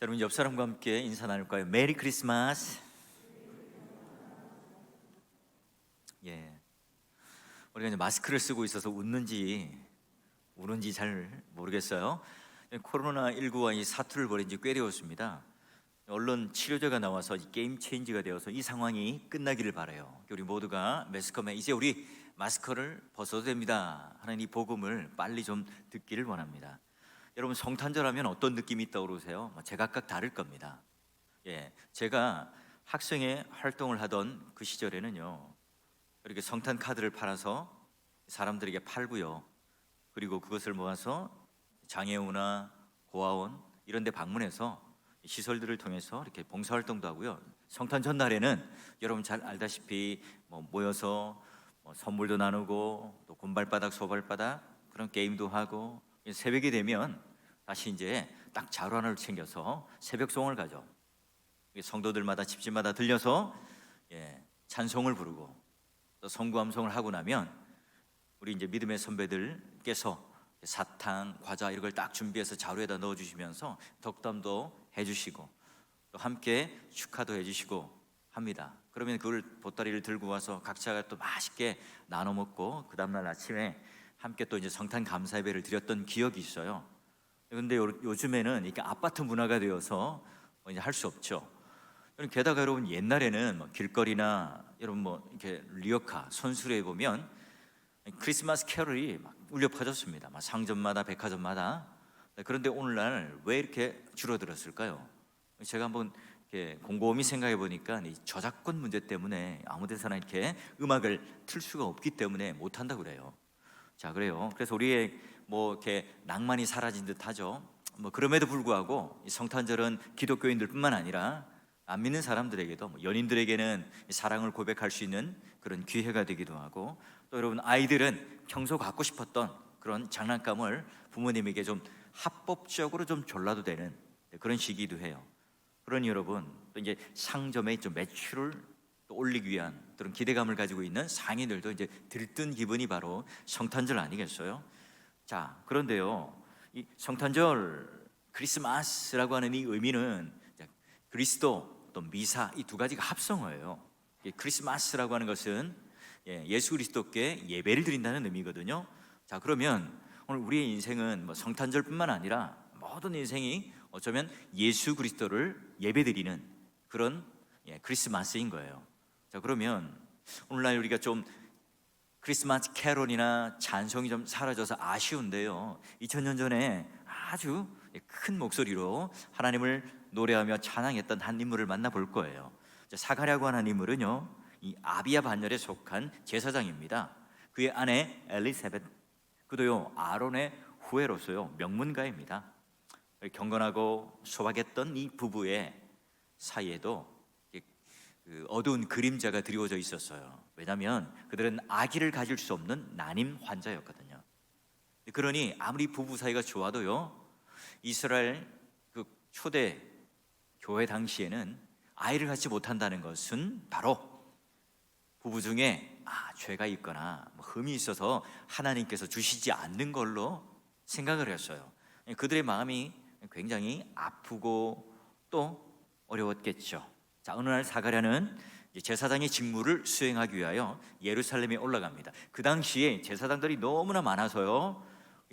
여러분 옆 사람과 함께 인사 나눌까요? 메리 크리스마스. 예, 우리가 이제 마스크를 쓰고 있어서 웃는지 우는지 잘 모르겠어요. 코로나19와 이 사투를 벌인 지 꽤 되었습니다. 얼른 치료제가 나와서 게임 체인지가 되어서 이 상황이 끝나기를 바라요. 우리 모두가 매스컴에 이제 우리 마스크를 벗어도 됩니다 하는 이 복음을 빨리 좀 듣기를 원합니다. 여러분 성탄절하면 어떤 느낌이 떠오르세요? 제각각 다를 겁니다. 제가 학생회 활동을 하던 그 시절에는요, 이렇게 성탄 카드를 팔아서 사람들에게 팔고요, 그리고 그것을 모아서 장애우나 고아원 이런 데 방문해서 시설들을 통해서 이렇게 봉사활동도 하고요, 성탄 전날에는 여러분 잘 알다시피 모여서 선물도 나누고 또 곰발바닥 소발바닥 그런 게임도 하고, 새벽이 되면 다시 이제 딱 자루 하나를 챙겨서 새벽송을 가죠. 성도들마다 집집마다 들려서 찬송을 부르고 또 성구암송을 하고 나면 우리 이제 믿음의 선배들께서 사탕, 과자 이런 걸 딱 준비해서 자루에다 넣어주시면서 덕담도 해주시고 또 함께 축하도 해주시고 합니다. 그러면 그걸 보따리를 들고 와서 각자가 또 맛있게 나눠 먹고 그 다음날 아침에 함께 또 이제 성탄 감사 예배를 드렸던 기억이 있어요. 그런데 요즘에는 이게 아파트 문화가 되어서 이제 할 수 없죠. 게다가 여러분 옛날에는 길거리나 여러분 이렇게 리어카 선수로에 보면 크리스마스 캐럴이 막 울려 퍼졌습니다. 상점마다 백화점마다. 그런데 오늘날 왜 이렇게 줄어들었을까요? 제가 한번 이렇게 곰곰이 생각해 보니까 이 저작권 문제 때문에 아무 데서나 이렇게 음악을 틀 수가 없기 때문에 못 한다고 그래요. 자, 그래요. 그래서 우리의 이렇게 낭만이 사라진 듯하죠. 그럼에도 불구하고 이 성탄절은 기독교인들뿐만 아니라 안 믿는 사람들에게도 연인들에게는 사랑을 고백할 수 있는 그런 기회가 되기도 하고, 또 여러분 아이들은 평소 갖고 싶었던 그런 장난감을 부모님에게 좀 합법적으로 좀 졸라도 되는 그런 시기도 해요. 그러니 여러분 또 이제 상점에 좀 매출을 또 올리기 위한 그런 기대감을 가지고 있는 상인들도 이제 들뜬 기분이 바로 성탄절 아니겠어요? 자, 그런데요, 이 성탄절 크리스마스라고 하는 이 의미는 그리스도 또 미사 이 두 가지가 합성어예요. 크리스마스라고 하는 것은 예수 그리스도께 예배를 드린다는 의미거든요. 자, 그러면 오늘 우리의 인생은 성탄절뿐만 아니라 모든 인생이 어쩌면 예수 그리스도를 예배드리는 그런 크리스마스인 거예요. 자, 그러면 오늘날 우리가 좀 크리스마스 캐롤이나 찬송이 좀 사라져서 아쉬운데요, 2000년 전에 아주 큰 목소리로 하나님을 노래하며 찬양했던 한 인물을 만나볼 거예요. 사가랴고 하는 인물은요, 이 아비야 반열에 속한 제사장입니다. 그의 아내 엘리사벳, 그도요 아론의 후예로서요 명문가입니다. 경건하고 소박했던 이 부부의 사이에도 그 어두운 그림자가 드리워져 있었어요. 왜냐하면 그들은 아기를 가질 수 없는 난임 환자였거든요. 그러니 아무리 부부 사이가 좋아도요, 이스라엘 그 초대 교회 당시에는 아이를 갖지 못한다는 것은 바로 부부 중에 죄가 있거나 흠이 있어서 하나님께서 주시지 않는 걸로 생각을 했어요. 그들의 마음이 굉장히 아프고 또 어려웠겠죠. 자, 어느 날 사가랴는 제사장의 직무를 수행하기 위하여 예루살렘에 올라갑니다. 그 당시에 제사장들이 너무나 많아서요,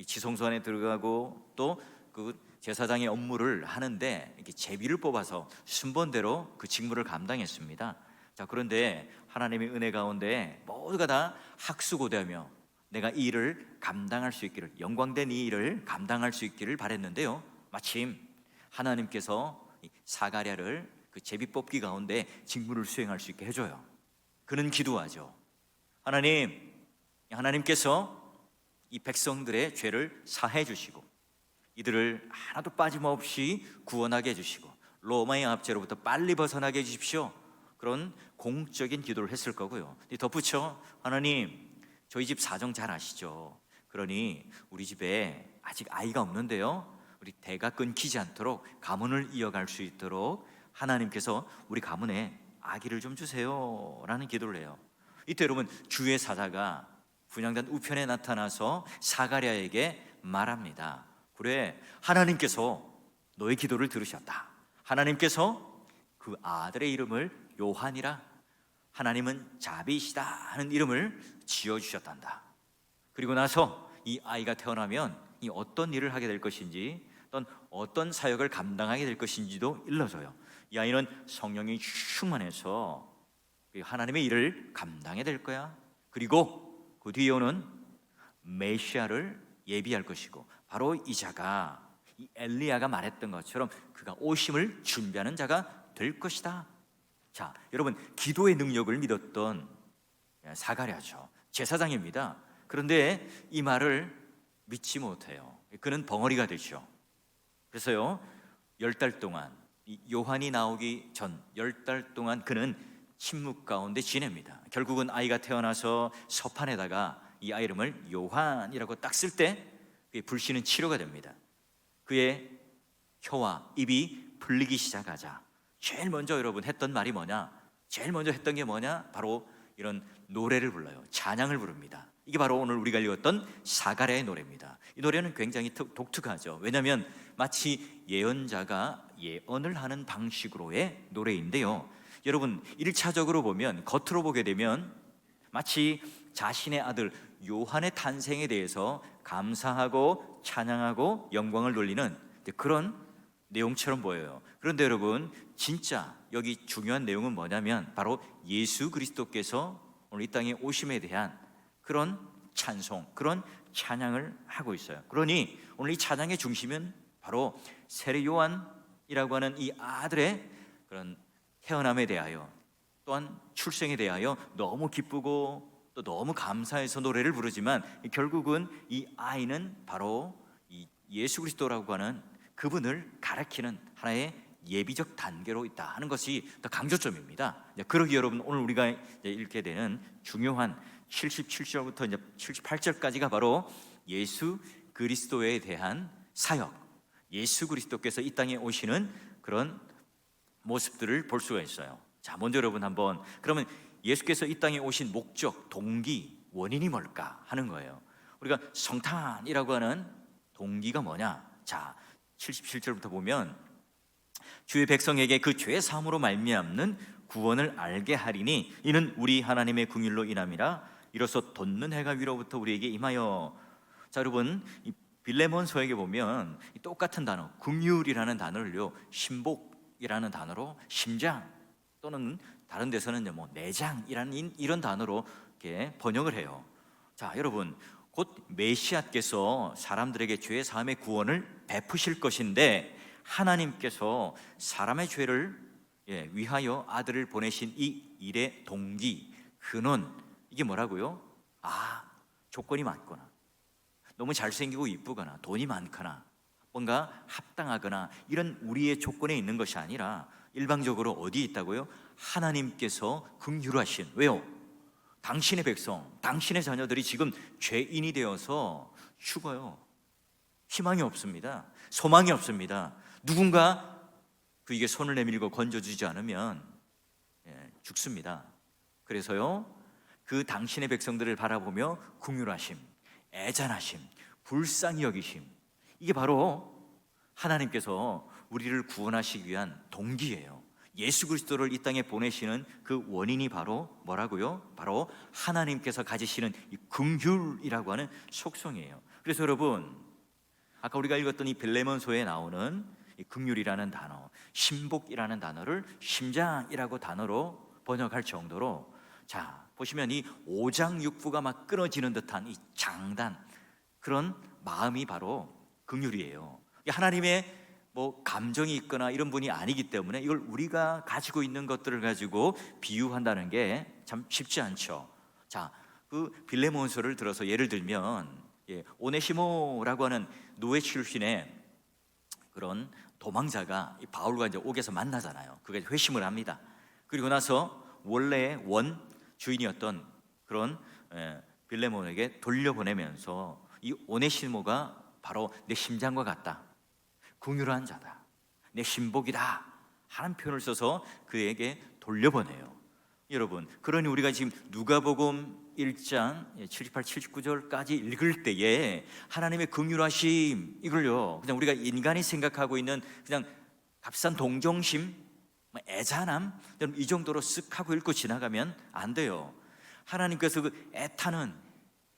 지성소 안에 들어가고 또 그 제사장의 업무를 하는데 이렇게 제비를 뽑아서 순번대로 그 직무를 감당했습니다. 자, 그런데 하나님의 은혜 가운데 모두가 다 학수고대하며 내가 이 일을 감당할 수 있기를, 영광된 이 일을 감당할 수 있기를 바랬는데요, 마침 하나님께서 사가랴를 그 제비 뽑기 가운데 직무를 수행할 수 있게 해줘요. 그는 기도하죠. 하나님께서 이 백성들의 죄를 사해 주시고 이들을 하나도 빠짐없이 구원하게 해주시고 로마의 압제로부터 빨리 벗어나게 해주십시오. 그런 공적인 기도를 했을 거고요. 덧붙여 하나님, 저희 집 사정 잘 아시죠? 그러니 우리 집에 아직 아이가 없는데요, 우리 대가 끊기지 않도록 가문을 이어갈 수 있도록 하나님께서 우리 가문에 아기를 좀 주세요 라는 기도를 해요. 이때 여러분 주의 사자가 분향단 우편에 나타나서 사가랴에게 말합니다. 그래, 하나님께서 너의 기도를 들으셨다. 하나님께서 그 아들의 이름을 요한이라, 하나님은 자비이시다 하는 이름을 지어주셨단다. 그리고 나서 이 아이가 태어나면 이 어떤 일을 하게 될 것인지, 어떤 사역을 감당하게 될 것인지도 일러줘요. 이 아이는 성령이 충만해서 하나님의 일을 감당해야 될 거야. 그리고 그 뒤에 오는 메시아를 예비할 것이고, 바로 이 자가 이 엘리야가 말했던 것처럼 그가 오심을 준비하는 자가 될 것이다. 자, 여러분, 기도의 능력을 믿었던 사가랴죠. 제사장입니다. 그런데 이 말을 믿지 못해요. 그는 벙어리가 되죠. 그래서요, 10달 동안, 요한이 나오기 전 10달 동안 그는 침묵 가운데 지냅니다. 결국은 아이가 태어나서 서판에다가 이 아이 이름을 요한이라고 딱 쓸 때 불씨는 치료가 됩니다. 그의 혀와 입이 풀리기 시작하자 제일 먼저 여러분 했던 말이 뭐냐? 제일 먼저 했던 게 뭐냐? 바로 이런 노래를 불러요. 찬양을 부릅니다. 이게 바로 오늘 우리가 읽었던 사가랴의 노래입니다. 이 노래는 굉장히 독특하죠. 왜냐하면 마치 예언자가 예언을 하는 방식으로의 노래인데요, 여러분 1차적으로 보면, 겉으로 보게 되면 마치 자신의 아들 요한의 탄생에 대해서 감사하고 찬양하고 영광을 돌리는 그런 내용처럼 보여요. 그런데 여러분, 진짜 여기 중요한 내용은 뭐냐면 바로 예수 그리스도께서 오늘 이 땅에 오심에 대한 그런 찬송, 그런 찬양을 하고 있어요. 그러니 오늘 이 찬양의 중심은 바로 세례 요한이라고 하는 이 아들의 그런 태어남에 대하여, 또한 출생에 대하여 너무 기쁘고 또 너무 감사해서 노래를 부르지만, 결국은 이 아이는 바로 이 예수 그리스도라고 하는 그분을 가리키는 하나의 예비적 단계로 있다 하는 것이 더 강조점입니다. 그러기 여러분, 오늘 우리가 읽게 되는 중요한 77절부터 이제 78절까지가 바로 예수 그리스도에 대한 사역, 예수 그리스도께서 이 땅에 오시는 그런 모습들을 볼 수가 있어요. 자, 먼저 여러분 한번, 그러면 예수께서 이 땅에 오신 목적, 동기, 원인이 뭘까 하는 거예요. 우리가 성탄이라고 하는 동기가 뭐냐? 자, 77절부터 보면, 주의 백성에게 그 죄 사함으로 말미암는 구원을 알게 하리니 이는 우리 하나님의 긍휼로 인함이라. 이로써 돋는 해가 위로부터 우리에게 임하여. 자, 여러분, 이 빌레몬서에게 보면 똑같은 단어, 긍휼이라는 단어를요, 신복이라는 단어로, 심장 또는 다른 데서는 뭐 내장이라는 이런 단어로 이렇게 번역을 해요. 자, 여러분, 곧 메시아께서 사람들에게 죄 사함의 구원을 베푸실 것인데, 하나님께서 사람의 죄를 위하여 아들을 보내신 이 일의 동기, 근원, 이게 뭐라고요? 조건이 맞거나, 너무 잘생기고 이쁘거나, 돈이 많거나, 뭔가 합당하거나, 이런 우리의 조건에 있는 것이 아니라 일방적으로 어디에 있다고요? 하나님께서 긍휼하신, 왜요? 당신의 백성, 당신의 자녀들이 지금 죄인이 되어서 죽어요. 희망이 없습니다. 소망이 없습니다. 누군가 그에게 손을 내밀고 건져주지 않으면 죽습니다. 그래서요, 그 당신의 백성들을 바라보며 긍휼하심, 애잔하심, 불쌍히 여기심, 이게 바로 하나님께서 우리를 구원하시기 위한 동기예요. 예수 그리스도를 이 땅에 보내시는 그 원인이 바로 뭐라고요? 바로 하나님께서 가지시는 이 긍휼이라고 하는 속성이에요. 그래서 여러분, 아까 우리가 읽었던 이 빌레몬서에 나오는 이 긍휼이라는 단어, 신복이라는 단어를 심장이라고 단어로 번역할 정도로, 자, 보시면 이 오장육부가 막 끊어지는 듯한 이 장단, 그런 마음이 바로 긍휼이에요. 하나님의 뭐 감정이 있거나 이런 분이 아니기 때문에 이걸 우리가 가지고 있는 것들을 가지고 비유한다는 게 참 쉽지 않죠. 자, 그 빌레몬서를 들어서 예를 들면, 오네시모라고 하는 노예 출신의 그런 도망자가 바울과 이제 옥에서 만나잖아요. 그게 회심을 합니다. 그리고 나서 원래 원 주인이었던 그런 빌레몬에게 돌려보내면서 이 오네시모가 바로 내 심장과 같다, 긍휼한 자다, 내 신복이다 하는 표현을 써서 그에게 돌려보내요. 여러분, 그러니 우리가 지금 누가복음 1장 78, 79절까지 읽을 때에 하나님의 긍휼하심, 이걸요 그냥 우리가 인간이 생각하고 있는 그냥 값싼 동정심, 애잔함, 여러분 이 정도로 쓱 하고 읽고 지나가면 안 돼요. 하나님께서 그 애타는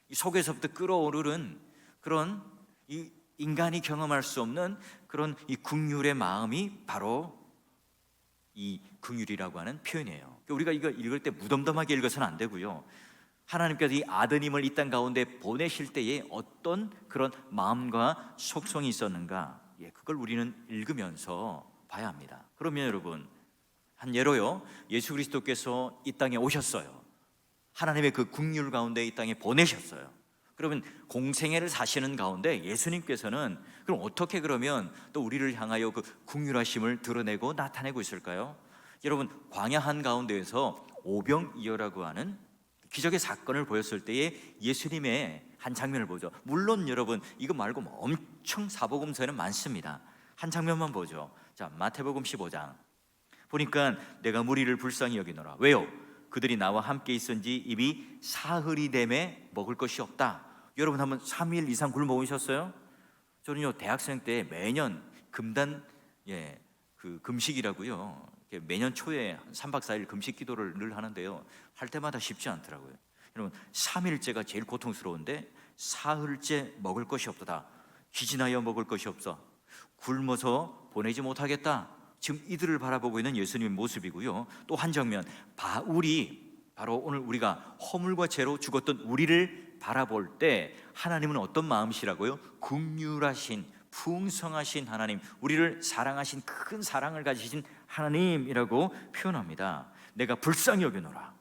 이 속에서부터 끓어오르는 그런 이 인간이 경험할 수 없는 그런 이 긍휼의 마음이 바로 이 긍휼이라고 하는 표현이에요. 우리가 이거 읽을 때 무덤덤하게 읽어서는 안 되고요. 하나님께서 이 아드님을 이 땅 가운데 보내실 때에 어떤 그런 마음과 속성이 있었는가, 그걸 우리는 읽으면서 봐야 합니다. 그러면 여러분, 한 예로요, 예수 그리스도께서 이 땅에 오셨어요. 하나님의 그 긍휼 가운데 이 땅에 보내셨어요. 그러면 공생애를 사시는 가운데 예수님께서는 그럼 어떻게 그러면 또 우리를 향하여 그 긍휼하심을 드러내고 나타내고 있을까요? 여러분, 광야 한가운데에서 오병이어라고 하는 기적의 사건을 보였을 때에 예수님의 한 장면을 보죠. 물론 여러분 이거 말고 엄청 사복음서에는 많습니다. 한 장면만 보죠. 자, 마태복음 15장 보니까 내가 무리를 불쌍히 여기노라. 왜요? 그들이 나와 함께 있은지 입이 사흘이 되매 먹을 것이 없다. 여러분 한번 3일 이상 굶어 보셨어요? 저는요 대학생 때 매년 금단 그 금식이라고요. 매년 초에 3박 4일 금식 기도를 늘 하는데요. 할 때마다 쉽지 않더라고요. 여러분 3일째가 제일 고통스러운데 사흘째 먹을 것이 없다. 기진하여 먹을 것이 없어. 굶어서 보내지 못하겠다. 지금 이들을 바라보고 있는 예수님의 모습이고요. 또 한 장면, 바울이 바로 오늘 우리가 허물과 죄로 죽었던 우리를 바라볼 때 하나님은 어떤 마음이시라고요? 긍휼하신, 풍성하신 하나님, 우리를 사랑하신 큰 사랑을 가지신 하나님이라고 표현합니다. 내가 불쌍히 여기노라.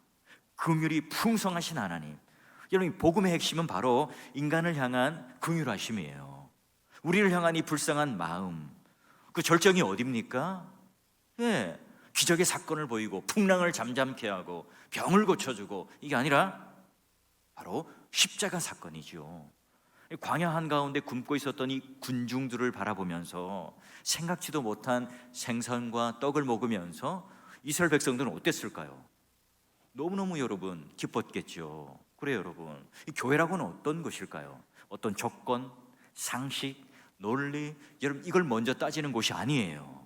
긍휼이 풍성하신 하나님. 여러분, 복음의 핵심은 바로 인간을 향한 긍휼하심이에요. 우리를 향한 이 불쌍한 마음, 그 절정이 어딥니까? 기적의 사건을 보이고 풍랑을 잠잠케 하고 병을 고쳐주고, 이게 아니라 바로 십자가 사건이죠. 광야 한가운데 굶고 있었던 이 군중들을 바라보면서 생각지도 못한 생선과 떡을 먹으면서 이스라엘 백성들은 어땠을까요? 너무너무 여러분 기뻤겠죠. 그래요 여러분, 이 교회라고는 어떤 것일까요? 어떤 조건, 상식, 논리, 여러분 이걸 먼저 따지는 곳이 아니에요.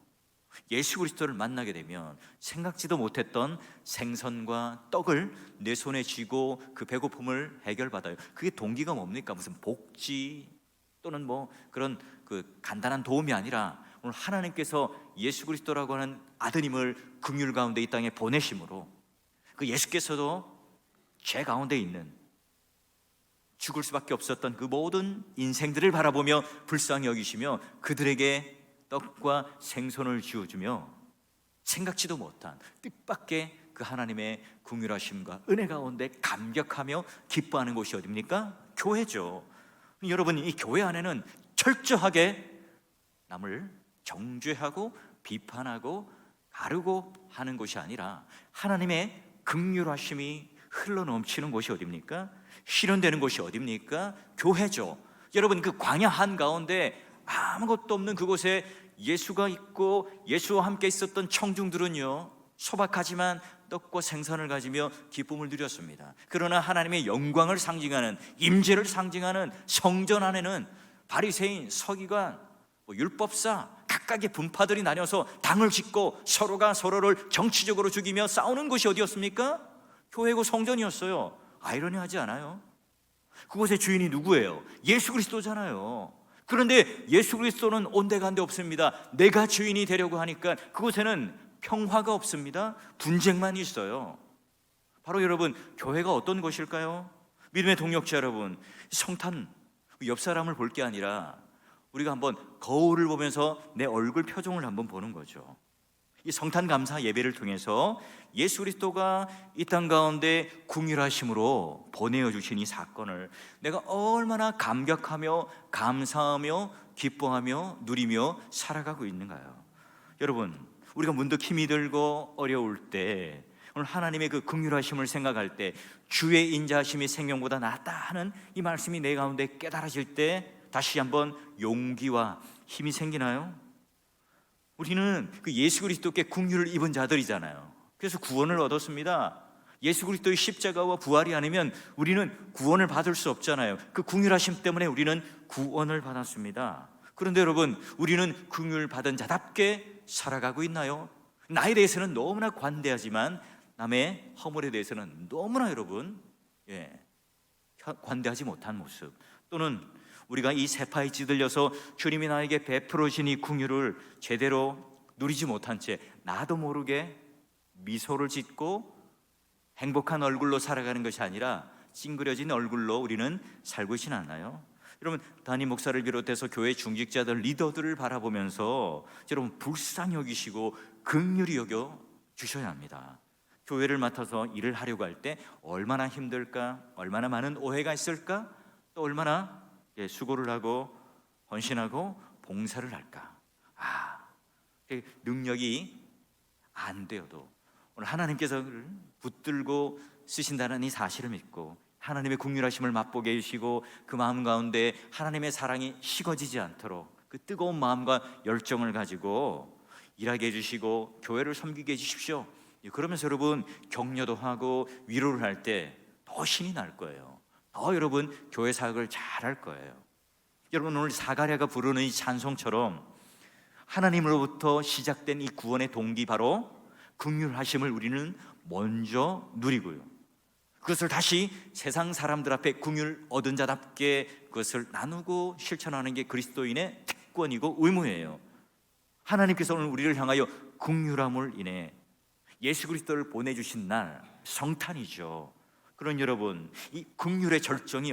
예수 그리스도를 만나게 되면 생각지도 못했던 생선과 떡을 내 손에 쥐고 그 배고픔을 해결받아요. 그게 동기가 뭡니까? 무슨 복지 또는 뭐 그런 그 간단한 도움이 아니라 오늘 하나님께서 예수 그리스도라고 하는 아드님을 긍휼 가운데 이 땅에 보내심으로 그 예수께서도 죄 가운데 있는 죽을 수밖에 없었던 그 모든 인생들을 바라보며 불쌍히 여기시며 그들에게 떡과 생선을 쥐어주며 생각지도 못한 뜻밖의 그 하나님의 긍휼하심과 은혜 가운데 감격하며 기뻐하는 곳이 어디입니까? 교회죠. 여러분, 이 교회 안에는 철저하게 남을 정죄하고 비판하고 가르고 하는 곳이 아니라 하나님의 긍휼하심이 흘러넘치는 곳이 어디입니까? 실현되는 곳이 어디입니까? 교회죠. 여러분, 그 광야 한가운데 아무것도 없는 그곳에 예수가 있고 예수와 함께 있었던 청중들은요 소박하지만 떡과 생선을 가지며 기쁨을 누렸습니다. 그러나 하나님의 영광을 상징하는, 임재를 상징하는 성전 안에는 바리새인, 서기관, 율법사 각각의 분파들이 나뉘어서 당을 짓고 서로가 서로를 정치적으로 죽이며 싸우는 곳이 어디였습니까? 교회고 성전이었어요. 아이러니하지 않아요? 그곳의 주인이 누구예요? 예수 그리스도잖아요. 그런데 예수 그리스도는 온데간데 없습니다. 내가 주인이 되려고 하니까 그곳에는 평화가 없습니다. 분쟁만 있어요. 바로 여러분, 교회가 어떤 곳일까요? 믿음의 동역자 여러분, 성탄 옆 사람을 볼 게 아니라 우리가 한번 거울을 보면서 내 얼굴 표정을 한번 보는 거죠. 이 성탄 감사 예배를 통해서 예수 그리스도가 이 땅 가운데 긍휼하심으로 보내어 주신 이 사건을 내가 얼마나 감격하며 감사하며 기뻐하며 누리며 살아가고 있는가요? 여러분, 우리가 문득 힘이 들고 어려울 때 오늘 하나님의 그 긍휼하심을 생각할 때 주의 인자하심이 생명보다 낫다 하는 이 말씀이 내 가운데 깨달아질 때 다시 한번 용기와 힘이 생기나요? 우리는 그 예수 그리스도께 긍휼을 입은 자들이잖아요. 그래서 구원을 얻었습니다. 예수 그리스도의 십자가와 부활이 아니면 우리는 구원을 받을 수 없잖아요. 그 긍휼하심 때문에 우리는 구원을 받았습니다. 그런데 여러분, 우리는 긍휼 받은 자답게 살아가고 있나요? 나에 대해서는 너무나 관대하지만 남의 허물에 대해서는 너무나 여러분 관대하지 못한 모습, 또는 우리가 이 세파에 찌들려서 주님이 나에게 베풀어 주신 이 긍휼을 제대로 누리지 못한 채 나도 모르게 미소를 짓고 행복한 얼굴로 살아가는 것이 아니라 찡그려진 얼굴로 우리는 살고 있지는 않나요? 여러분, 담임 목사를 비롯해서 교회 중직자들, 리더들을 바라보면서 여러분 불쌍히 여기시고 긍휼히 여겨 주셔야 합니다. 교회를 맡아서 일을 하려고 할 때 얼마나 힘들까, 얼마나 많은 오해가 있을까, 또 얼마나 수고를 하고 헌신하고 봉사를 할까. 능력이 안 되어도 오늘 하나님께서 붙들고 쓰신다는 이 사실을 믿고 하나님의 긍휼하심을 맛보게 해주시고 그 마음 가운데 하나님의 사랑이 식어지지 않도록 그 뜨거운 마음과 열정을 가지고 일하게 해주시고 교회를 섬기게 해주십시오. 그러면서 여러분 격려도 하고 위로를 할 때 더 신이 날 거예요. 더 여러분 교회 사역을 잘할 거예요. 여러분, 오늘 사가랴가 부르는 이 찬송처럼 하나님으로부터 시작된 이 구원의 동기, 바로 긍휼하심을 우리는 먼저 누리고요, 그것을 다시 세상 사람들 앞에 긍휼 얻은 자답게 그것을 나누고 실천하는 게 그리스도인의 특권이고 의무예요. 하나님께서 오늘 우리를 향하여 긍휼함을 인해 예수 그리스도를 보내주신 날 성탄이죠. 그런 여러분, 이 긍휼의 절정이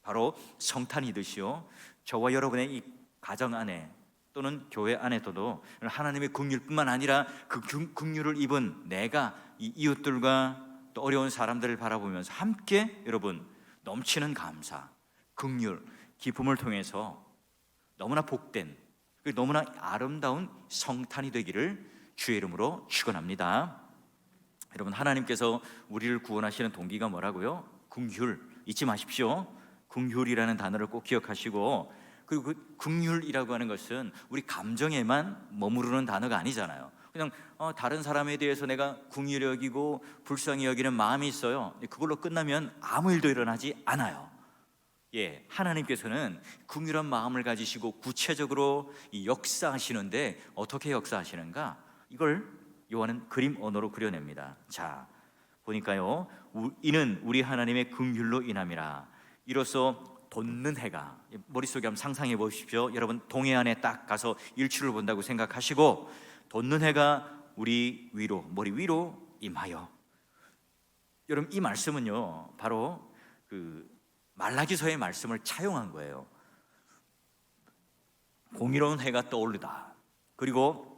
바로 성탄이듯이요, 저와 여러분의 이 가정 안에 또는 교회 안에도 하나님의 긍휼뿐만 아니라 그 긍휼을 입은 내가 이 이웃들과 또 어려운 사람들을 바라보면서 함께 여러분 넘치는 감사, 긍휼, 기쁨을 통해서 너무나 복된, 너무나 아름다운 성탄이 되기를 주의 이름으로 축원합니다. 여러분, 하나님께서 우리를 구원하시는 동기가 뭐라고요? 긍휼, 잊지 마십시오. 긍휼이라는 단어를 꼭 기억하시고, 그리고 그 긍휼이라고 하는 것은 우리 감정에만 머무르는 단어가 아니잖아요. 그냥 다른 사람에 대해서 내가 긍휼히 여기고 불쌍히 여기는 마음이 있어요. 그걸로 끝나면 아무 일도 일어나지 않아요. 하나님께서는 긍휼한 마음을 가지시고 구체적으로 이 역사하시는데 어떻게 역사하시는가? 이걸 요한은 그림 언어로 그려냅니다. 자, 보니까요, 이는 우리 하나님의 긍휼로 인함이라. 이로써 돋는 해가, 머릿속에 한번 상상해 보십시오. 여러분, 동해안에 딱 가서 일출을 본다고 생각하시고 돋는 해가 우리 위로, 머리 위로 임하여. 여러분, 이 말씀은요 바로 그 말라기서의 말씀을 차용한 거예요. 공의로운 해가 떠오르다, 그리고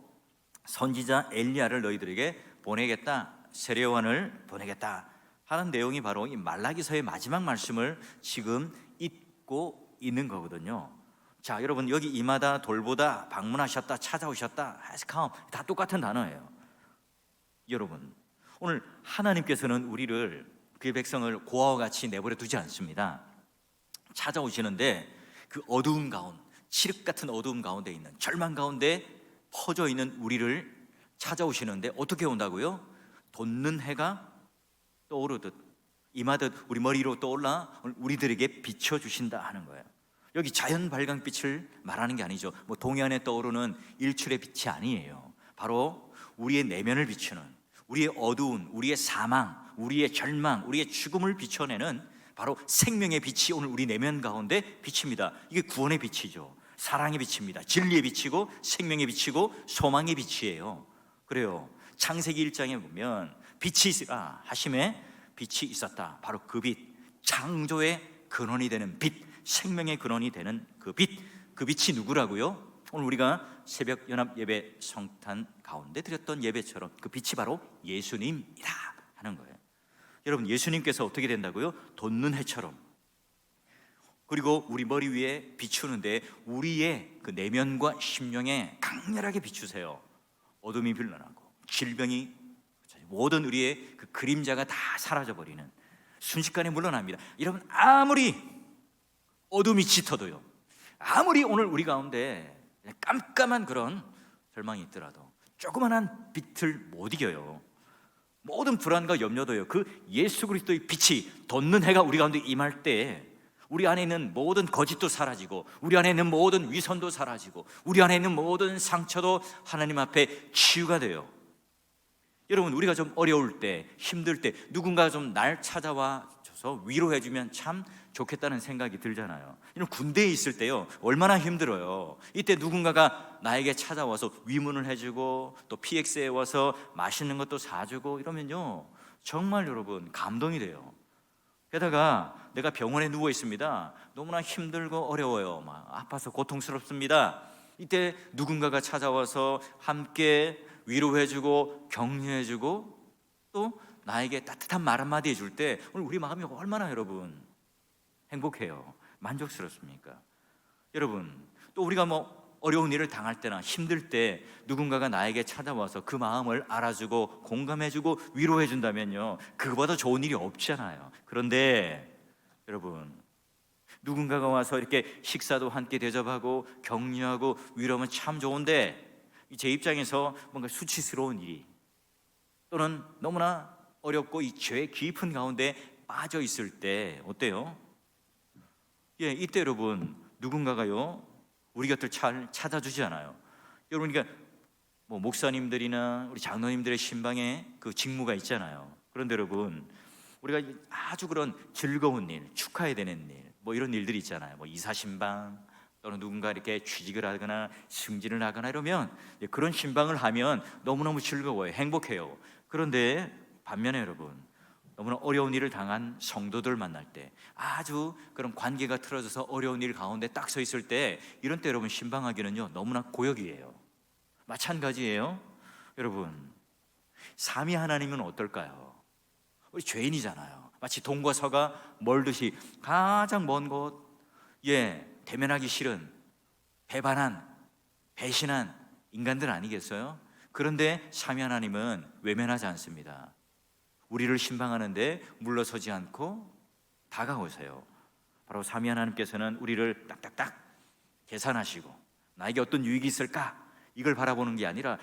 선지자 엘리야를 너희들에게 보내겠다, 세례요한을 보내겠다 하는 내용이 바로 이 말라기서의 마지막 말씀을 지금 잊고 있는 거거든요. 자, 여러분, 여기 임하다, 돌보다, 방문하셨다, 찾아오셨다, has come, 다 똑같은 단어예요. 여러분, 오늘 하나님께서는 우리를, 그의 백성을 고아와 같이 내버려 두지 않습니다. 찾아오시는데 그 어두운 가운데, 칠흑 같은 어두움 가운데 있는, 절망 가운데 퍼져 있는 우리를 찾아오시는데 어떻게 온다고요? 돋는 해가 떠오르듯 임하듯 우리 머리로 떠올라 우리들에게 비춰주신다 하는 거예요. 여기 자연 발광빛을 말하는 게 아니죠. 뭐 동해안에 떠오르는 일출의 빛이 아니에요. 바로 우리의 내면을 비추는, 우리의 어두운, 우리의 사망, 우리의 절망, 우리의 죽음을 비춰내는 바로 생명의 빛이 오늘 우리 내면 가운데 비칩니다. 이게 구원의 빛이죠. 사랑의 빛입니다. 진리의 빛이고 생명의 빛이고 소망의 빛이에요. 그래요. 창세기 1장에 보면 빛이 있으라 하심에 빛이 있었다. 바로 그 빛, 창조의 근원이 되는 빛, 생명의 근원이 되는 그 빛, 그 빛이 누구라고요? 오늘 우리가 새벽 연합 예배 성탄 가운데 드렸던 예배처럼 그 빛이 바로 예수님이다 하는 거예요. 여러분, 예수님께서 어떻게 된다고요? 돋는 해처럼, 그리고 우리 머리 위에 비추는데 우리의 그 내면과 심령에 강렬하게 비추세요. 어둠이 빌러나고 질병이, 모든 우리의 그 그림자가 다 사라져버리는 순식간에 물러납니다. 여러분, 아무리 어둠이 짙어도요, 아무리 오늘 우리 가운데 깜깜한 그런 절망이 있더라도 조그만한 빛을 못 이겨요. 모든 불안과 염려도요, 그 예수 그리스도의 빛이 돋는 해가 우리 가운데 임할 때 우리 안에 있는 모든 거짓도 사라지고, 우리 안에 있는 모든 위선도 사라지고, 우리 안에 있는 모든 상처도 하나님 앞에 치유가 돼요. 여러분, 우리가 좀 어려울 때, 힘들 때 누군가 좀 날 찾아와 줘서 위로해주면 참 좋겠다는 생각이 들잖아요. 이런 군대에 있을 때요, 얼마나 힘들어요. 이때 누군가가 나에게 찾아와서 위문을 해주고, 또 PX에 와서 맛있는 것도 사주고 이러면요, 정말 여러분 감동이 돼요. 게다가 내가 병원에 누워 있습니다. 너무나 힘들고 어려워요. 막 아파서 고통스럽습니다. 이때 누군가가 찾아와서 함께 위로해주고 격려해주고 또 나에게 따뜻한 말 한마디 해줄 때 오늘 우리 마음이 얼마나 여러분 행복해요. 만족스럽습니까? 여러분, 또 우리가 어려운 일을 당할 때나 힘들 때 누군가가 나에게 찾아와서 그 마음을 알아주고 공감해주고 위로해준다면요, 그거보다 좋은 일이 없잖아요. 그런데 여러분, 누군가가 와서 이렇게 식사도 함께 대접하고 격려하고 위로하면 참 좋은데, 제 입장에서 뭔가 수치스러운 일이 또는 너무나 어렵고 이 죄 깊은 가운데 빠져 있을 때 어때요? 이때 여러분, 누군가가요 우리 곁을 잘 찾아주지 않아요. 여러분, 그러니까 목사님들이나 우리 장로님들의 신방에 그 직무가 있잖아요. 그런데 여러분, 우리가 아주 그런 즐거운 일, 축하해야 되는 일, 이런 일들이 있잖아요. 이사 신방 또는 누군가 이렇게 취직을 하거나 승진을 하거나 이러면 그런 신방을 하면 너무너무 즐거워요. 행복해요. 그런데 반면에 여러분, 너무나 어려운 일을 당한 성도들 만날 때, 아주 그런 관계가 틀어져서 어려운 일 가운데 딱 서 있을 때, 이런 때 여러분 신방하기는요 너무나 고역이에요. 마찬가지예요. 여러분, 삼위 하나님은 어떨까요? 우리 죄인이잖아요. 마치 동과 서가 멀듯이 가장 먼 곳, 대면하기 싫은 배반한 배신한 인간들 아니겠어요? 그런데 삼위 하나님은 외면하지 않습니다. 우리를 신방하는데 물러서지 않고 다가오세요. 바로 삼위 하나님께서는 우리를 딱딱딱 계산하시고 나에게 어떤 유익이 있을까, 이걸 바라보는 게 아니라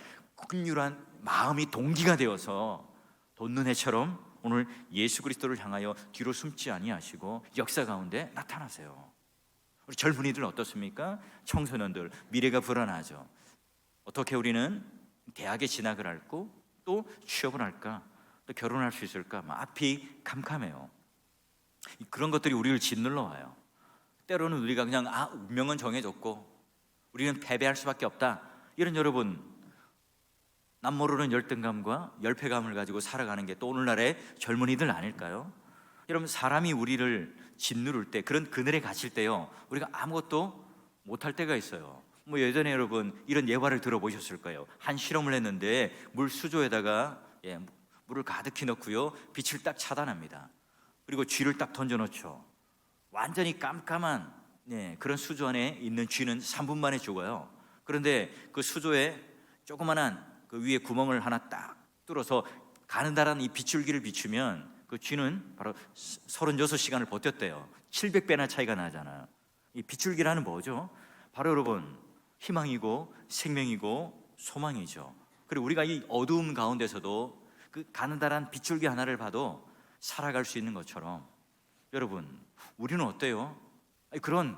긍휼한 마음이 동기가 되어서 돋는 해처럼 오늘 예수 그리스도를 향하여 뒤로 숨지 아니하시고 역사 가운데 나타나세요. 우리 젊은이들 어떻습니까? 청소년들 미래가 불안하죠. 어떻게 우리는 대학에 진학을 할고 또 취업을 할까, 또 결혼할 수 있을까, 앞이 캄캄해요. 그런 것들이 우리를 짓눌러 와요. 때로는 우리가 그냥 운명은 정해졌고 우리는 패배할 수밖에 없다, 이런 여러분 남모르는 열등감과 열패감을 가지고 살아가는 게 또 오늘날의 젊은이들 아닐까요? 여러분, 사람이 우리를 짓누를 때, 그런 그늘에 갇힐 때요, 우리가 아무것도 못할 때가 있어요. 예전에 여러분 이런 예화를 들어보셨을 거예요. 한 실험을 했는데 물 수조에다가 물을 가득히 넣고요, 빛을 딱 차단합니다. 그리고 쥐를 딱 던져놓죠. 완전히 깜깜한 그런 수조 안에 있는 쥐는 3분 만에 죽어요. 그런데 그 수조에 조그만한 그 위에 구멍을 하나 딱 뚫어서 가느다란 이 빗줄기를 비추면 그 쥐는 바로 36시간을 버텼대요. 700배나 차이가 나잖아요. 이 빗줄기라는 뭐죠? 바로 여러분 희망이고 생명이고 소망이죠. 그리고 우리가 이 어두움 가운데서도 그 가느다란 빗줄기 하나를 봐도 살아갈 수 있는 것처럼, 여러분 우리는 어때요? 그런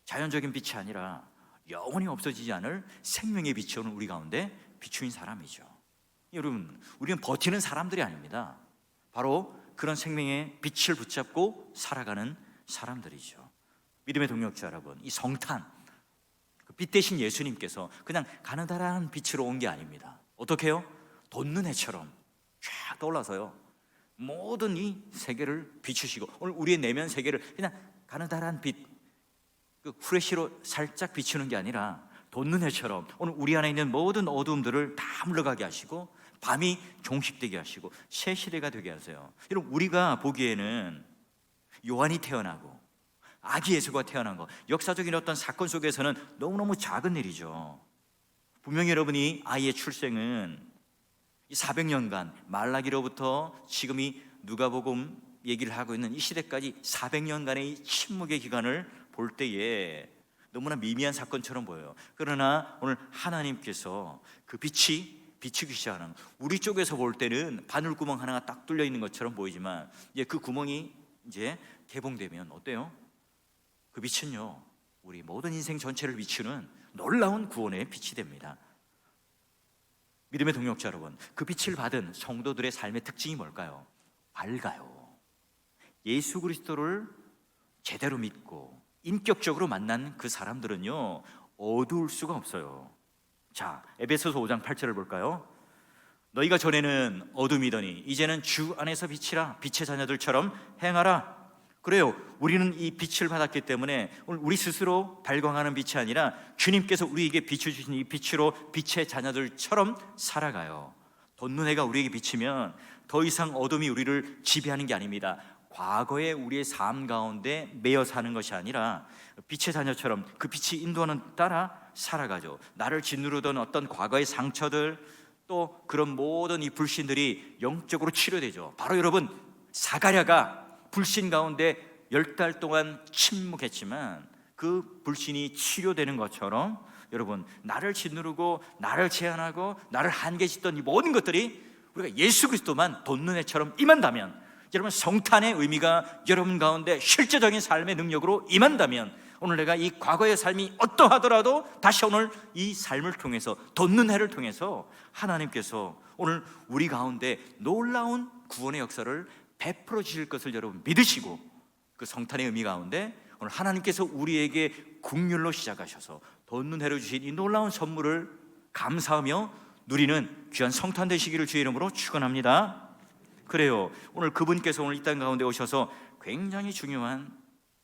자연적인 빛이 아니라 영원히 없어지지 않을 생명의 빛이 오는 우리 가운데 비추인 사람이죠. 여러분, 우리는 버티는 사람들이 아닙니다. 바로 그런 생명의 빛을 붙잡고 살아가는 사람들이죠. 믿음의 동역자 여러분, 이 성탄, 그 빛 대신 예수님께서 그냥 가느다란 빛으로 온 게 아닙니다. 어떻게 해요? 돋는 해처럼 쫙 떠올라서요, 모든 이 세계를 비추시고, 오늘 우리의 내면 세계를 그냥 가느다란 빛, 그 후레쉬로 살짝 비추는 게 아니라 돋는 해처럼 오늘 우리 안에 있는 모든 어두움들을 다 물러가게 하시고 밤이 종식되게 하시고 새 시대가 되게 하세요. 여러분, 우리가 보기에는 요한이 태어나고 아기 예수가 태어난 거, 역사적인 어떤 사건 속에서는 너무너무 작은 일이죠. 분명히 여러분이 아이의 출생은 이 400년간 말라기로부터 지금 이 누가복음 얘기를 하고 있는 이 시대까지 400년간의 이 침묵의 기간을 볼 때에 너무나 미미한 사건처럼 보여요. 그러나 오늘 하나님께서 그 빛이 비추기 시작하는, 우리 쪽에서 볼 때는 바늘구멍 하나가 딱 뚫려 있는 것처럼 보이지만 그 구멍이 이제 개봉되면 어때요? 그 빛은요, 우리 모든 인생 전체를 비추는 놀라운 구원의 빛이 됩니다. 믿음의 동역자 여러분, 그 빛을 받은 성도들의 삶의 특징이 뭘까요? 밝아요. 예수 그리스도를 제대로 믿고 인격적으로 만난 그 사람들은요, 어두울 수가 없어요. 자, 에베소서 5장 8절을 볼까요? 너희가 전에는 어둠이더니 이제는 주 안에서 빛이라, 빛의 자녀들처럼 행하라. 그래요, 우리는 이 빛을 받았기 때문에 오늘 우리 스스로 발광하는 빛이 아니라 주님께서 우리에게 비춰주신 이 빛으로 빛의 자녀들처럼 살아가요. 덧눈해가 우리에게 비치면 더 이상 어둠이 우리를 지배하는 게 아닙니다. 과거의 우리의 삶 가운데 매여 사는 것이 아니라 빛의 자녀처럼 그 빛이 인도하는 따라 살아가죠. 나를 짓누르던 어떤 과거의 상처들, 또 그런 모든 이 불신들이 영적으로 치료되죠. 바로 여러분, 사가랴가 불신 가운데 10달 동안 침묵했지만 그 불신이 치료되는 것처럼 여러분, 나를 짓누르고 나를 제한하고 나를 한계짓던 이 모든 것들이 우리가 예수 그리스도만 돋눈해처럼 임한다면, 여러분, 성탄의 의미가 여러분 가운데 실제적인 삶의 능력으로 임한다면, 오늘 내가 이 과거의 삶이 어떠하더라도 다시 오늘 이 삶을 통해서, 돋눈해를 통해서 하나님께서 오늘 우리 가운데 놀라운 구원의 역사를 베풀어 주실 것을 여러분 믿으시고, 그 성탄의 의미 가운데 오늘 하나님께서 우리에게 긍휼로 시작하셔서 돋눈해로 주신 이 놀라운 선물을 감사하며 누리는 귀한 성탄 되시기를 주의 이름으로 축원합니다. 그래요, 오늘 그분께서 오늘 이 땅 가운데 오셔서 굉장히 중요한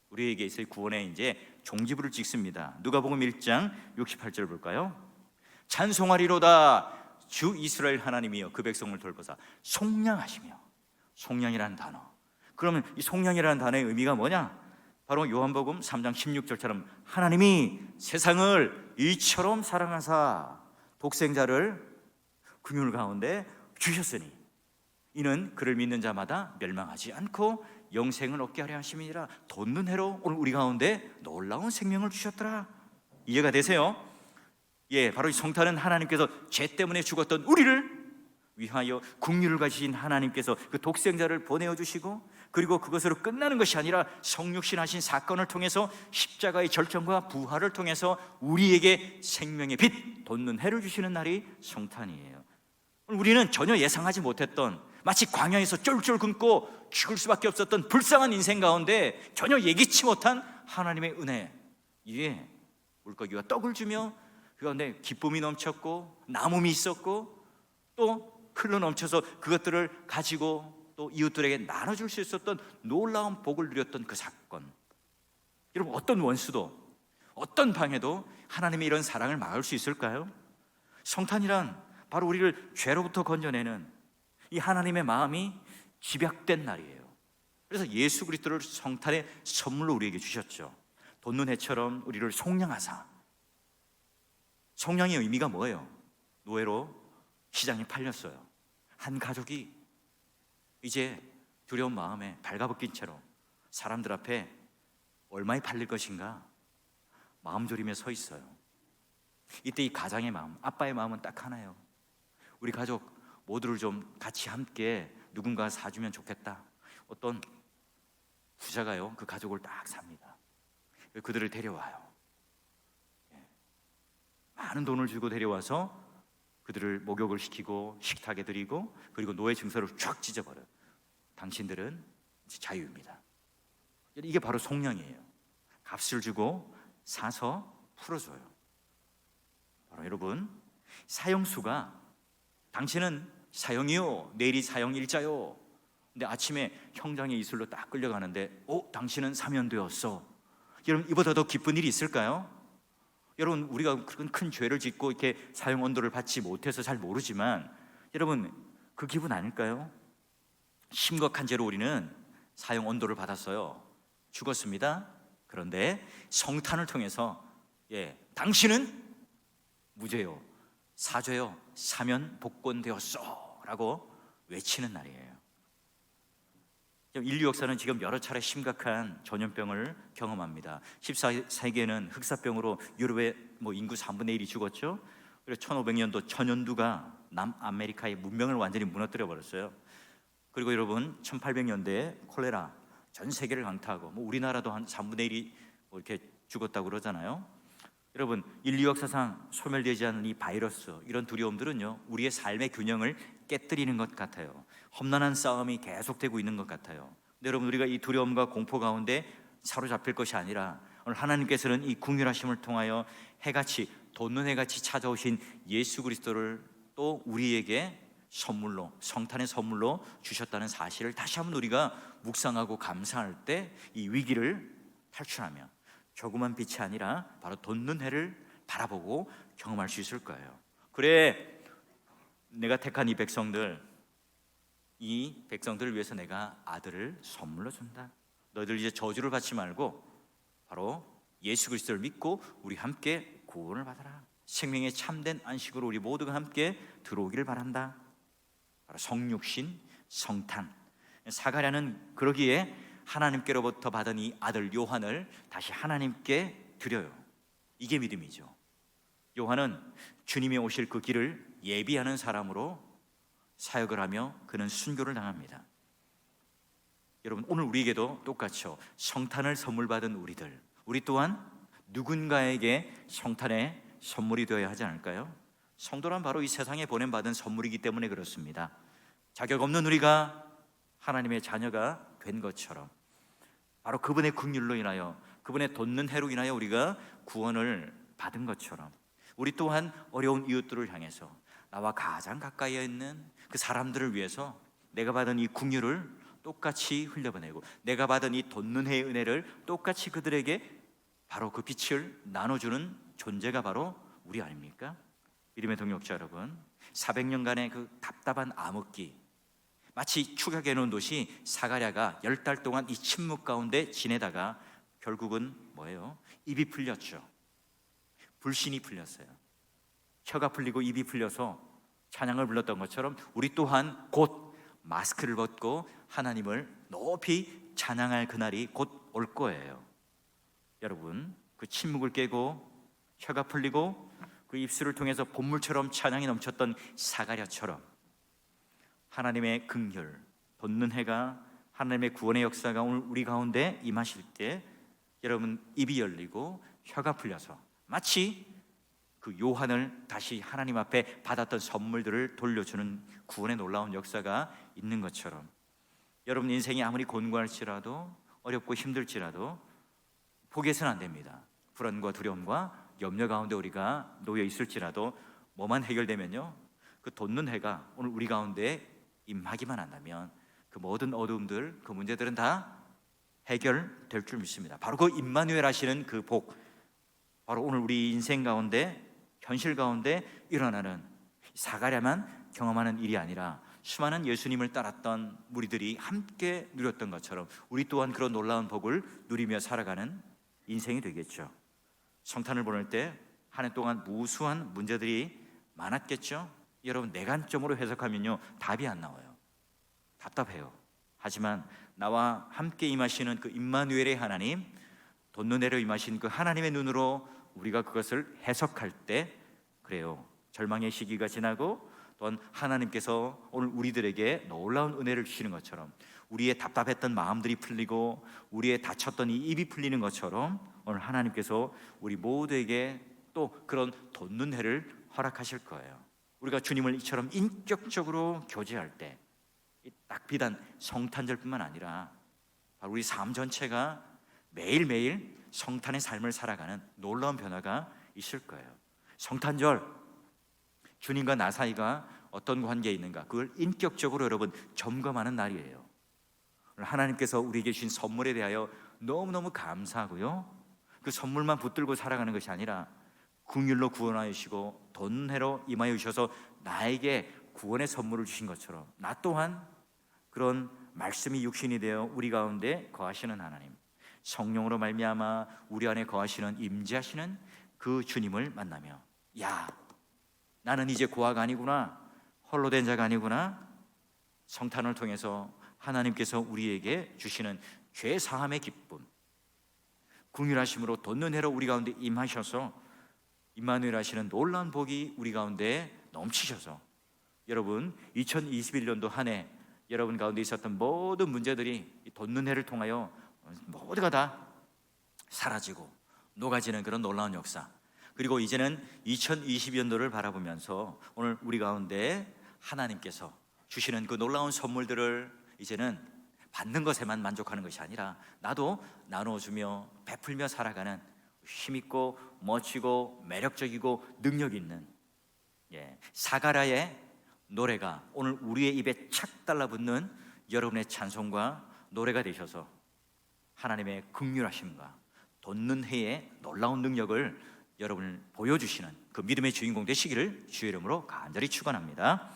우리에게 있을 구원의 이제 종지부를 찍습니다. 누가복음 1장 68절 볼까요? 찬송하리로다 주 이스라엘 하나님이여 그 백성을 돌보사 속량하시며. 속량이라는 단어, 그러면 이 속량이라는 단어의 의미가 뭐냐? 바로 요한복음 3장 16절처럼 하나님이 세상을 이처럼 사랑하사 독생자를 긍휼 가운데 주셨으니 이는 그를 믿는 자마다 멸망하지 않고 영생을 얻게 하려 하심이니라. 돋눈해로 오늘 우리 가운데 놀라운 생명을 주셨더라. 이해가 되세요? 예, 바로 이 성탄은 하나님께서 죄 때문에 죽었던 우리를 위하여 긍휼을 가지신 하나님께서 그 독생자를 보내어 주시고, 그리고 그것으로 끝나는 것이 아니라 성육신하신 사건을 통해서 십자가의 절정과 부활을 통해서 우리에게 생명의 빛, 돋눈해를 주시는 날이 성탄이에요. 우리는 전혀 예상하지 못했던, 마치 광야에서 쫄쫄 굶고 죽을 수밖에 없었던 불쌍한 인생 가운데 전혀 예기치 못한 하나님의 은혜, 예, 물고기와 떡을 주며 그 가운데 기쁨이 넘쳤고 남음이 있었고 또 흘러 넘쳐서 그것들을 가지고 또 이웃들에게 나눠줄 수 있었던 놀라운 복을 누렸던 그 사건. 여러분, 어떤 원수도 어떤 방해도 하나님의 이런 사랑을 막을 수 있을까요? 성탄이란 바로 우리를 죄로부터 건져내는 이 하나님의 마음이 집약된 날이에요. 그래서 예수 그리스도를 성탄의 선물로 우리에게 주셨죠. 돋눈해처럼 우리를 속량하사. 속량의 의미가 뭐예요? 노예로 시장에 팔렸어요. 한 가족이 이제 두려운 마음에 발가벗긴 채로 사람들 앞에 얼마에 팔릴 것인가 마음 졸이며 서 있어요. 이때 이 가장의 마음, 아빠의 마음은 딱 하나예요. 우리 가족 모두를 좀 같이 함께 누군가 사주면 좋겠다. 어떤 부자가요, 그 가족을 딱 삽니다. 그들을 데려와요. 많은 돈을 주고 데려와서 그들을 목욕을 시키고 식탁에 드리고, 그리고 노예 증서를 쫙 찢어버려요. 당신들은 이제 자유입니다. 이게 바로 속량이에요. 값을 주고 사서 풀어줘요. 바로 여러분, 사형수가 당신은 사형이요, 내일이 사형일자요. 근데 아침에 형장의 이슬로 딱 끌려가는데 당신은 사면되었어. 여러분, 이보다 더 기쁜 일이 있을까요? 여러분, 우리가 그런 큰 죄를 짓고 이렇게 사형 언도를 받지 못해서 잘 모르지만 여러분, 그 기분 아닐까요? 심각한 죄로 우리는 사형 언도를 받았어요. 죽었습니다. 그런데 성탄을 통해서 당신은 무죄요, 사죄요, 사면 복권되었어 라고 외치는 날이에요. 인류 역사는 지금 여러 차례 심각한 전염병을 경험합니다. 14세기에는 흑사병으로 유럽의 인구 3분의 1이 죽었죠. 그리고 1500년도 천연두가 남아메리카의 문명을 완전히 무너뜨려 버렸어요. 그리고 여러분, 1800년대에 콜레라, 전 세계를 강타하고 뭐 우리나라도 한 3분의 1이 뭐 이렇게 죽었다고 그러잖아요. 여러분, 인류 역사상 소멸되지 않는 이 바이러스, 이런 두려움들은요, 우리의 삶의 균형을 깨뜨리는 것 같아요. 험난한 싸움이 계속되고 있는 것 같아요. 근데 여러분, 우리가 이 두려움과 공포 가운데 사로잡힐 것이 아니라 오늘 하나님께서는 이 긍휼하심을 통하여 해같이, 돋는 해같이 찾아오신 예수 그리스도를 또 우리에게 선물로, 성탄의 선물로 주셨다는 사실을 다시 한번 우리가 묵상하고 감사할 때 이 위기를 탈출하며 조그만 빛이 아니라 바로 돋는 해를 바라보고 경험할 수 있을 거예요. 그래, 내가 택한 이 백성들을 위해서 내가 아들을 선물로 준다. 너희들 이제 저주를 받지 말고 바로 예수 그리스도를 믿고 우리 함께 구원을 받아라. 생명의 참된 안식으로 우리 모두가 함께 들어오기를 바란다. 바로 성육신, 성탄. 사가랴는 그러기에 하나님께로부터 받은 이 아들 요한을 다시 하나님께 드려요. 이게 믿음이죠. 요한은 주님이 오실 그 길을 예비하는 사람으로 사역을 하며 그는 순교를 당합니다. 여러분, 오늘 우리에게도 똑같죠. 성탄을 선물 받은 우리 또한 누군가에게 성탄의 선물이 되어야 하지 않을까요? 성도란 바로 이 세상에 보냄받은 선물이기 때문에 그렇습니다. 자격 없는 우리가 하나님의 자녀가 된 것처럼 바로 그분의 긍휼로 인하여, 그분의 돋는 해로 인하여 우리가 구원을 받은 것처럼 우리 또한 어려운 이웃들을 향해서 나와 가장 가까이 있는 그 사람들을 위해서 내가 받은 이 긍휼을 똑같이 흘려보내고 내가 받은 이 돋는 해의 은혜를 똑같이 그들에게 바로 그 빛을 나눠주는 존재가 바로 우리 아닙니까? 믿음의 동역자 여러분, 400년간의 그 답답한 암흑기, 마치 축약해 놓은 도시 사가랴가 10달 동안 이 침묵 가운데 지내다가 결국은 뭐예요? 입이 풀렸죠. 불신이 풀렸어요. 혀가 풀리고 입이 풀려서 찬양을 불렀던 것처럼 우리 또한 곧 마스크를 벗고 하나님을 높이 찬양할 그날이 곧 올 거예요. 여러분, 그 침묵을 깨고 혀가 풀리고 그 입술을 통해서 본물처럼 찬양이 넘쳤던 사가랴처럼 하나님의 긍휼, 돋는 해가, 하나님의 구원의 역사가 오늘 우리 가운데 임하실 때 여러분, 입이 열리고 혀가 풀려서 마치 그 요한을 다시 하나님 앞에 받았던 선물들을 돌려주는 구원의 놀라운 역사가 있는 것처럼 여러분 인생이 아무리 곤고할지라도 어렵고 힘들지라도 포기해서는 안 됩니다. 불안과 두려움과 염려 가운데 우리가 놓여 있을지라도 뭐만 해결되면요, 그 돋는 해가 오늘 우리 가운데 임하기만 한다면 그 모든 어두움들, 그 문제들은 다 해결될 줄 믿습니다. 바로 그 임마누엘 하시는 그 복, 바로 오늘 우리 인생 가운데, 현실 가운데 일어나는 사가랴만 경험하는 일이 아니라 수많은 예수님을 따랐던 무리들이 함께 누렸던 것처럼 우리 또한 그런 놀라운 복을 누리며 살아가는 인생이 되겠죠. 성탄을 보낼 때 한 해 동안 무수한 문제들이 많았겠죠. 여러분, 내 관점으로 해석하면요, 답이 안 나와요. 답답해요. 하지만 나와 함께 임하시는 그 임마누엘의 하나님, 돋는 해로 임하신 그 하나님의 눈으로 우리가 그것을 해석할 때 그래요, 절망의 시기가 지나고 또한 하나님께서 오늘 우리들에게 놀라운 은혜를 주시는 것처럼 우리의 답답했던 마음들이 풀리고 우리의 다쳤던 이 입이 풀리는 것처럼 오늘 하나님께서 우리 모두에게 또 그런 돋는 해를 허락하실 거예요. 우리가 주님을 이처럼 인격적으로 교제할 때 딱 비단 성탄절뿐만 아니라 바로 우리 삶 전체가 매일매일 성탄의 삶을 살아가는 놀라운 변화가 있을 거예요. 성탄절, 주님과 나 사이가 어떤 관계에 있는가, 그걸 인격적으로 여러분 점검하는 날이에요. 하나님께서 우리에게 주신 선물에 대하여 너무너무 감사하고요, 그 선물만 붙들고 살아가는 것이 아니라 긍휼로 구원하여 주시고 돋해로 임하여 주셔서 나에게 구원의 선물을 주신 것처럼 나 또한 그런 말씀이 육신이 되어 우리 가운데 거하시는 하나님, 성령으로 말미암아 우리 안에 거하시는 임재하시는 그 주님을 만나며, 야, 나는 이제 고아가 아니구나, 홀로 된 자가 아니구나. 성탄을 통해서 하나님께서 우리에게 주시는 죄 사함의 기쁨, 긍휼하심으로 돋는 해로 우리 가운데 임하셔서 임마누엘 하시는 놀라운 복이 우리 가운데 넘치셔서 여러분 2021년도 한 해 여러분 가운데 있었던 모든 문제들이 이 돋는 해를 통하여 모두가 다 사라지고 녹아지는 그런 놀라운 역사. 그리고 이제는 2020년도를 바라보면서 오늘 우리 가운데 하나님께서 주시는 그 놀라운 선물들을 이제는 받는 것에만 만족하는 것이 아니라 나도 나눠주며 베풀며 살아가는 힘있고 멋지고 매력적이고 능력 있는 사가라의 노래가 오늘 우리의 입에 착 달라붙는 여러분의 찬송과 노래가 되셔서 하나님의 긍휼하심과 돋는 해의 놀라운 능력을 여러분을 보여주시는 그 믿음의 주인공 되시기를 주의 이름으로 간절히 축원합니다.